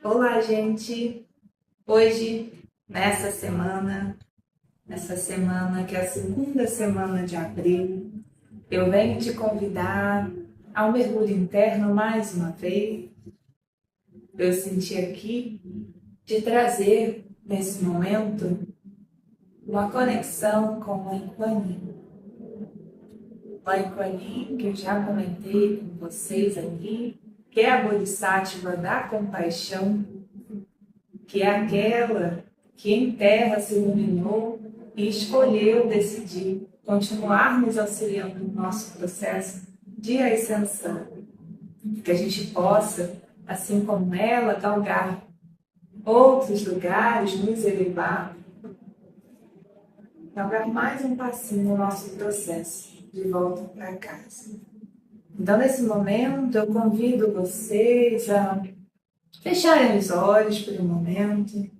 Olá, gente! Hoje, nessa semana que é a segunda semana de abril, eu venho te convidar ao mergulho interno mais uma vez. Eu senti aqui de trazer, nesse momento, uma conexão com Mãe Kuan Yin. Mãe Kuan Yin, que eu já comentei com vocês aqui, que é a Bodhisattva da compaixão, que é aquela que em terra se iluminou e escolheu decidir continuar nos auxiliando no nosso processo de ascensão, que a gente possa, assim como ela, galgar outros lugares, nos elevar, galgar mais um passinho no nosso processo de volta para casa. Então, nesse momento, eu convido vocês a fecharem os olhos por um momento.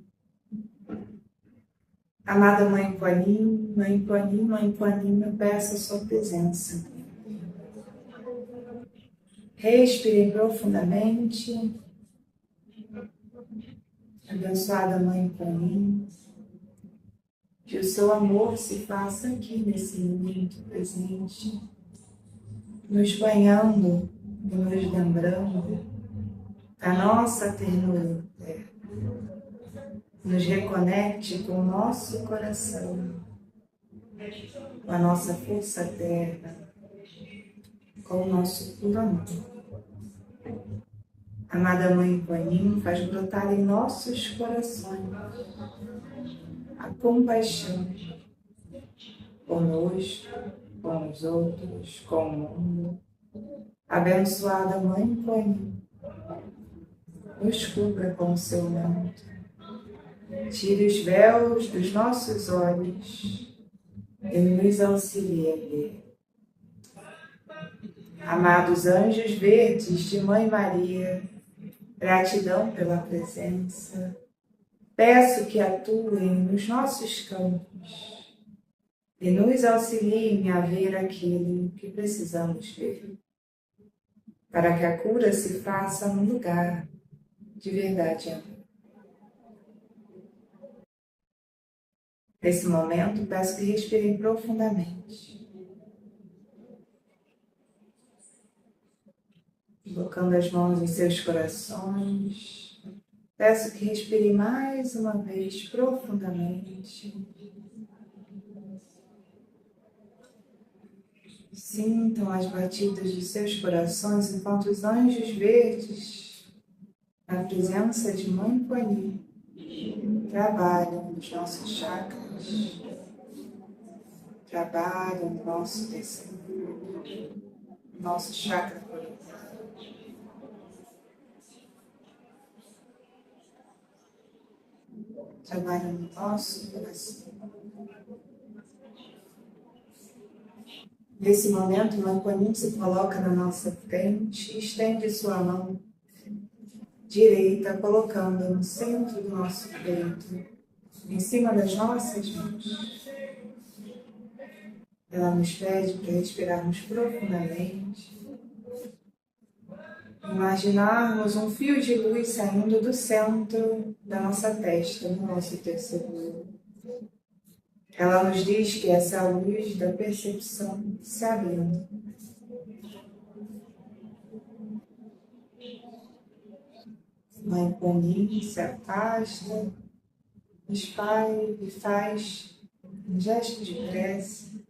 Amada Mãe Kuan Yin, Mãe Kuan Yin, Mãe Kuan Yin, eu peço a sua presença. Respirem profundamente. Abençoada Mãe Kuan Yin, que o seu amor se faça aqui nesse momento presente, nos banhando e nos lembrando da nossa ternura interna. Nos reconecte com o nosso coração, com a nossa força terna, com o nosso puro amor. Amada Mãe Kuan Yin, faz brotar em nossos corações a compaixão conosco, com os outros, com o mundo. Abençoada Mãe Kuan Yin, nos cubra com o seu manto, tire os véus dos nossos olhos e nos auxilie a ver. Amados anjos verdes de Mãe Maria, gratidão pela presença. Peço que atuem nos nossos campos e nos auxiliem a ver aquilo que precisamos ver, para que a cura se faça no lugar de verdade e amor. Nesse momento, peço que respirem profundamente, colocando as mãos em seus corações. Peço que respirem mais uma vez profundamente. Sintam as batidas de seus corações enquanto os anjos verdes, na presença de Mãe Kuan Yin, trabalham nos nossos chakras, trabalham no nosso terceiro, nosso chakra coração. Trabalham no nosso coração. Nesse momento, Mãe Kuan Yin se coloca na nossa frente e estende sua mão direita, colocando no centro do nosso peito, em cima das nossas mãos. Ela nos pede para respirarmos profundamente, imaginarmos um fio de luz saindo do centro da nossa testa, no nosso terceiro olho. Ela nos diz que essa é a luz da percepção se abrindo. Mãe Kuan Yin se afasta, nos faz um gesto de prece,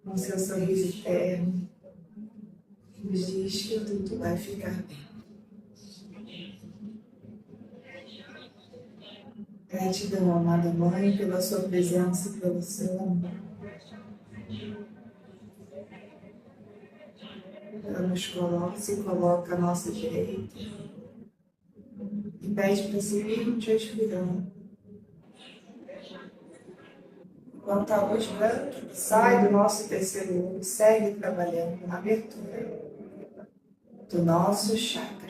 com seu sorriso eterno, nos diz que tudo vai ficar bem. Gratidão, amada Mãe, pela sua presença e pelo seu amor. Ela se coloca à nossa direita e pede para seguirmos respirando. Enquanto a luz branca que sai do nosso terceiro olho segue trabalhando na abertura do nosso chakra.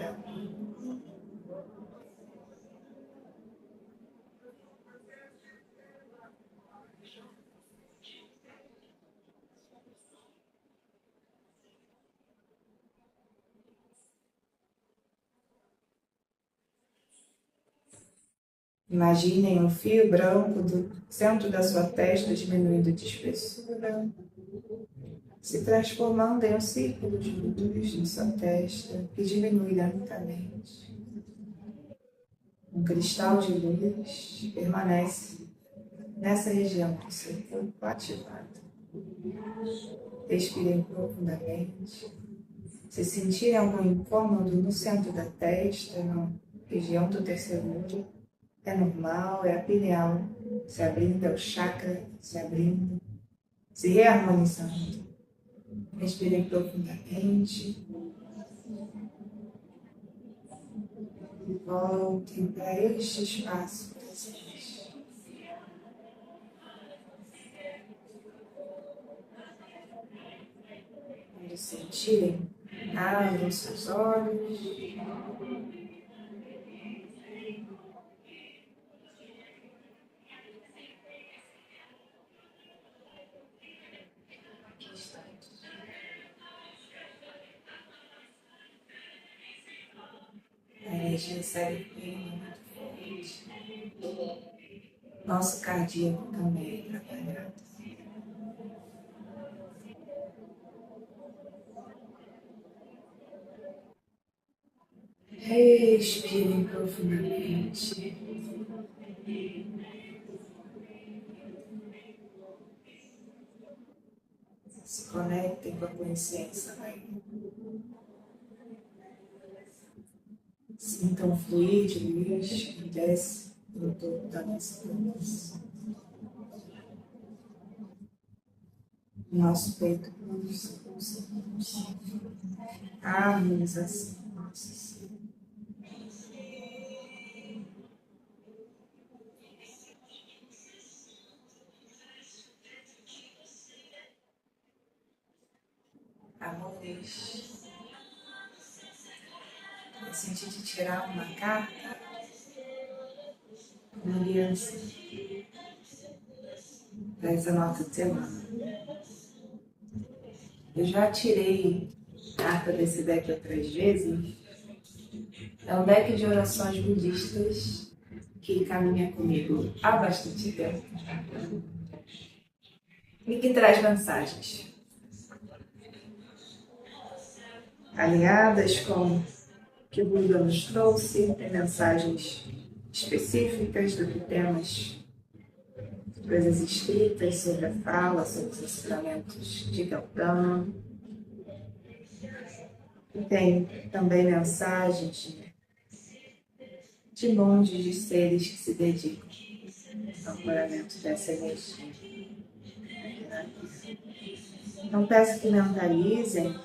Imaginem um fio branco do centro da sua testa diminuindo de espessura, se transformando em um círculo de luz na sua testa, que diminui lentamente. Um cristal de luz permanece nessa região do seu corpo ativado. Respirem profundamente. Se sentirem algum incômodo no centro da testa, na região do terceiro olho, é normal, é a pineal se abrindo, é o chakra se abrindo, se reharmonizando. Respirem profundamente e voltem para este espaço presente. Quando sentirem, abram seus olhos. A energia cérebro muito forte. Nosso cardíaco também é trabalhado. Respirem profundamente. Se conectem com a consciência. Sintam o fluir de luz que desce no topo da nossa cabeça. Nosso peito pulsa, pulsa, pulsa. A harmonização. Amores. Eu senti de tirar uma carta, uma aliança, para essa nossa semana. Eu já tirei carta desse deck outras vezes. É um deck de orações budistas que caminha comigo há bastante tempo e que traz mensagens alinhadas com o que o Buda nos trouxe. Tem mensagens específicas do que temos, coisas escritas sobre a fala, sobre os ensinamentos de Gautama. E tem também mensagens de monges, de seres que se dedicam ao curamento dessa energia. Então peço que mentalizem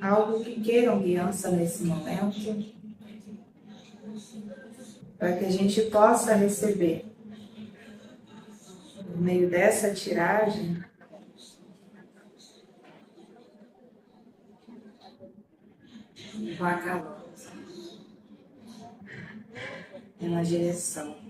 algo que queiram guiança nesse momento, para que a gente possa receber, no meio dessa tiragem, uma calor, uma direção.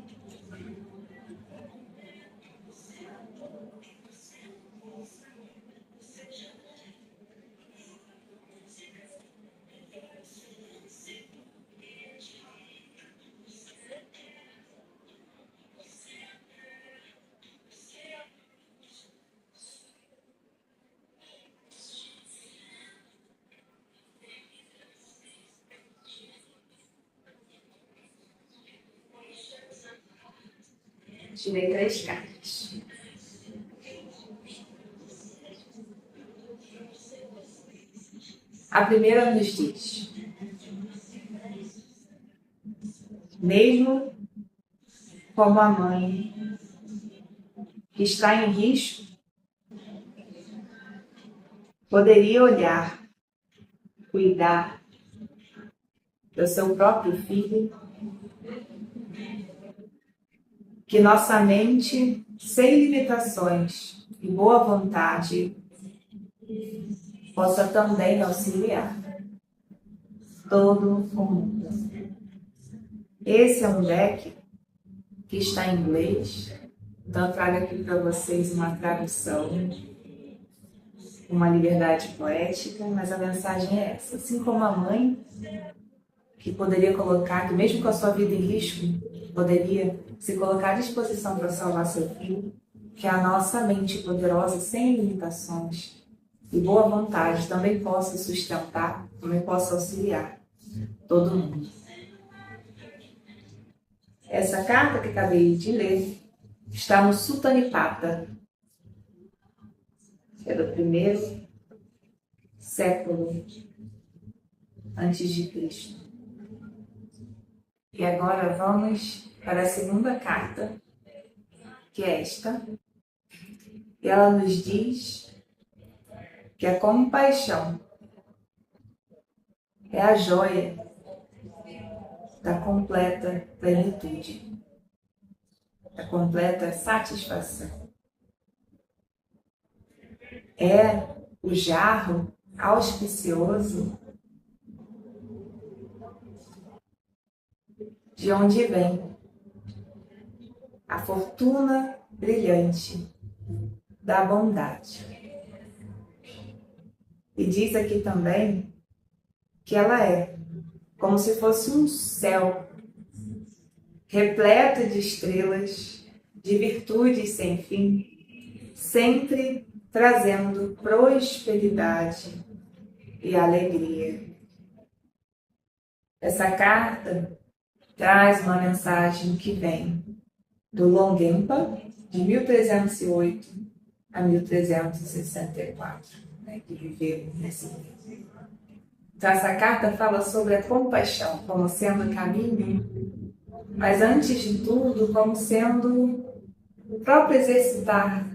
Tirei 3 cartas. A primeira nos diz: mesmo como a mãe que está em risco poderia olhar, cuidar do seu próprio filho, que nossa mente, sem limitações e boa vontade, possa também auxiliar todo o mundo. Esse é um deck que está em inglês, então eu trago aqui para vocês uma tradução, uma liberdade poética, mas a mensagem é essa. Assim como a mãe que poderia colocar, que mesmo com a sua vida em risco, poderia se colocar à disposição para salvar seu filho, que a nossa mente poderosa, sem limitações e boa vontade, também possa sustentar, também possa auxiliar todo mundo. Essa carta que acabei de ler está no Sutta Nipata, que é do 1º século antes de Cristo. E agora vamos para a segunda carta, que é esta. E ela nos diz que a compaixão é a joia da completa plenitude, da completa satisfação. É o jarro auspicioso de onde vem a fortuna brilhante da bondade. E diz aqui também que ela é como se fosse um céu repleto de estrelas, de virtudes sem fim, sempre trazendo prosperidade e alegria. Essa carta traz uma mensagem que vem do Longgenpa, de 1308 a 1364, que viveu nesse livro. Então, essa carta fala sobre a compaixão como sendo caminho, mas antes de tudo, como sendo o próprio exercitar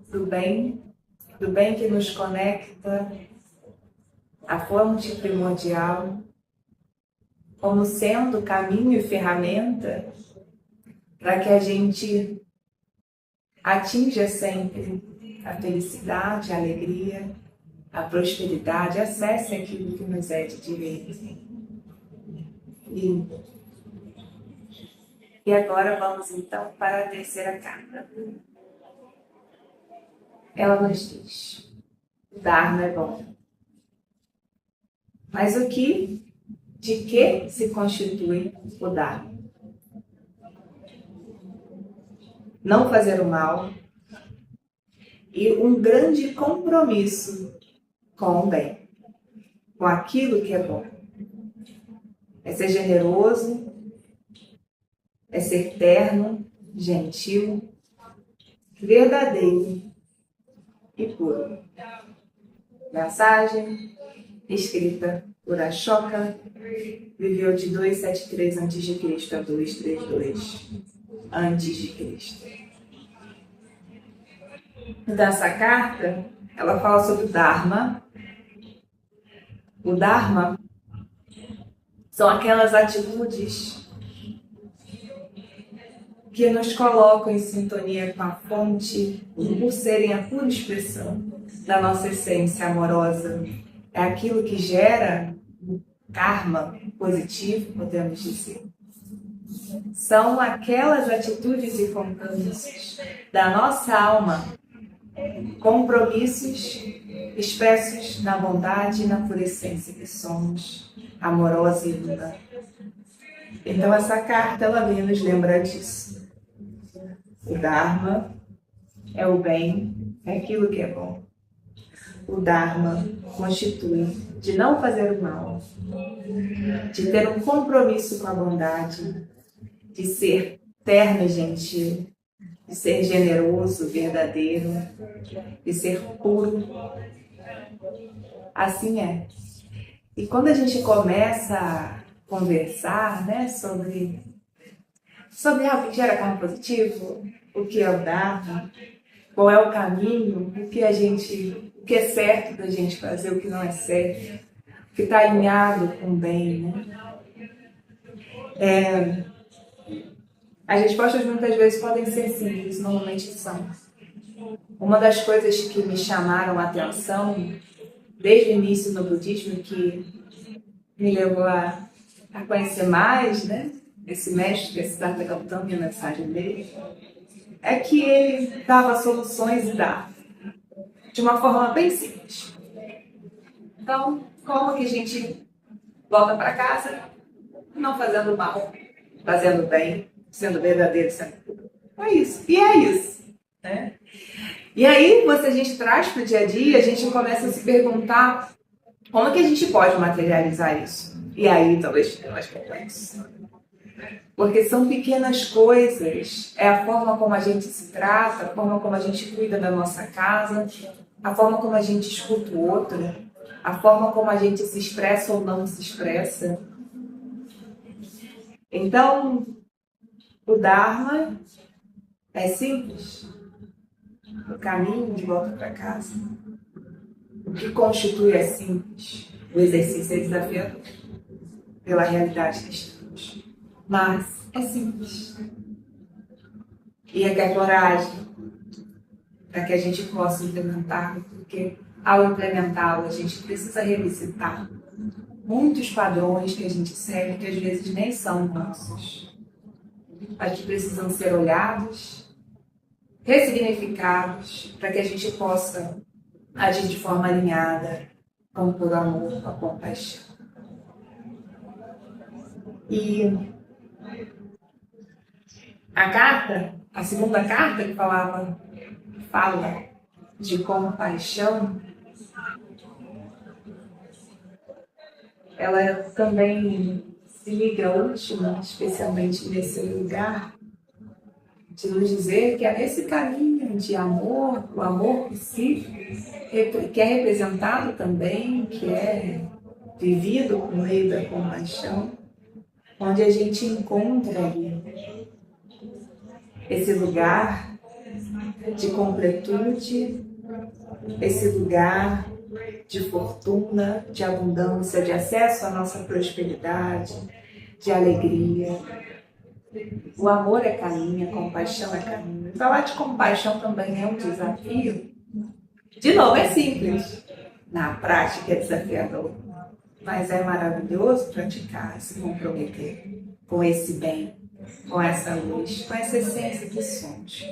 do bem que nos conecta à fonte primordial, como sendo caminho e ferramenta para que a gente atinja sempre a felicidade, a alegria, a prosperidade, acesse aquilo que nos é de direito. E agora vamos então para a terceira carta. Ela nos diz: o Dharma é bom. Mas de que se constitui o Dharma? Não fazer o mal e um grande compromisso com o bem, com aquilo que é bom. É ser generoso, é ser terno, gentil, verdadeiro e puro. Mensagem escrita por Ashoka, viveu de 273 a.C. a 232 a.C. Então, essa carta, ela fala sobre o Dharma. O Dharma são aquelas atitudes que nos colocam em sintonia com a fonte, por serem a pura expressão da nossa essência amorosa. É aquilo que gera karma positivo, podemos dizer. São aquelas atitudes e compromissos da nossa alma, compromissos expressos na bondade e na pura essência que somos, amorosa e luna. Então essa carta, ela vem nos lembrar disso. O Dharma é o bem, é aquilo que é bom. O Dharma constitui de não fazer o mal, de ter um compromisso com a bondade, de ser terno e gentil, de ser generoso, verdadeiro, de ser puro. Assim é. E quando a gente começa a conversar, sobre algo que gera karma positivo, o que é o Dharma, qual é o caminho, o que é certo da gente fazer, o que não é certo, o que está alinhado com o bem, As respostas muitas vezes podem ser simples, normalmente são. Uma das coisas que me chamaram a atenção desde o início no budismo, que me levou a conhecer mais, esse mestre, esse Siddhartha Gautama e a mensagem dele, é que ele dava soluções e dá de uma forma bem simples. Então, como que a gente volta para casa, não fazendo mal, fazendo bem, sendo verdadeiro, sendo puro. É isso. E é isso. Né? E aí, a gente traz para o dia a dia, a gente começa a se perguntar como que a gente pode materializar isso. E aí, talvez fique mais complexo. Porque são pequenas coisas, é a forma como a gente se trata, a forma como a gente cuida da nossa casa, a forma como a gente escuta o outro, a forma como a gente se expressa ou não se expressa. Então, o Dharma é simples. O caminho de volta para casa. O que constitui é simples. O exercício é desafiador pela realidade que estamos. Mas é simples. E é que a coragem para que a gente possa implementar, porque ao implementá-lo a gente precisa revisitar muitos padrões que a gente segue que às vezes nem são nossos, mas que precisam ser olhados, ressignificados, para que a gente possa agir de forma alinhada com o puro amor, com a compaixão. E a carta, a segunda carta que fala de compaixão, ela também se liga à última, especialmente nesse lugar, de nos dizer que é nesse caminho de amor, o amor por si, que é representado também, que é vivido por meio da compaixão, onde a gente encontra ali esse lugar de completude, esse lugar de fortuna, de abundância, de acesso à nossa prosperidade, de alegria. O amor é caminho, a compaixão é caminho. Falar de compaixão também é um desafio. De novo, é simples. Na prática é desafiador. Mas é maravilhoso praticar, se comprometer com esse bem, com essa luz, com essa essência que somos.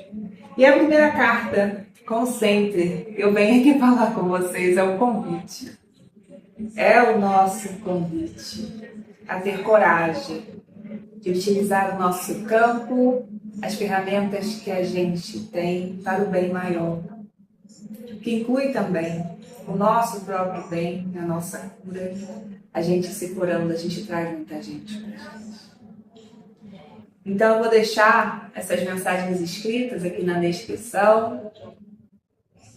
E a primeira carta, concentre, eu venho aqui falar com vocês, é o convite. É o nosso convite a ter coragem de utilizar o nosso campo, as ferramentas que a gente tem para o bem maior, que inclui também o nosso próprio bem, a nossa cura. A gente se curando, a gente traz muita gente para a gente. Então eu vou deixar essas mensagens escritas aqui na descrição.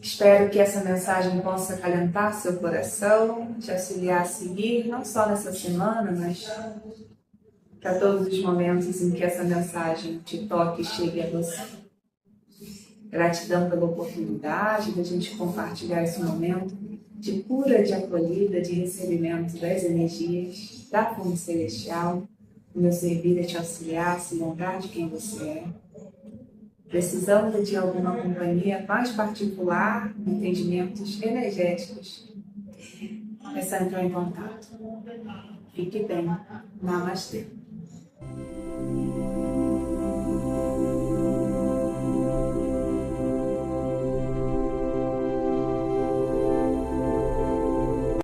Espero que essa mensagem possa acalentar seu coração, te auxiliar a seguir, não só nessa semana, mas para todos os momentos em que essa mensagem te toque e chegue a você. Gratidão pela oportunidade de a gente compartilhar esse momento de cura, de acolhida, de recebimento das energias da fonte celestial. O meu servir é te auxiliar, se lembrar de quem você é. Precisando de alguma companhia mais particular, entendimentos energéticos, é só entrar em contato. Fique bem. Namastê.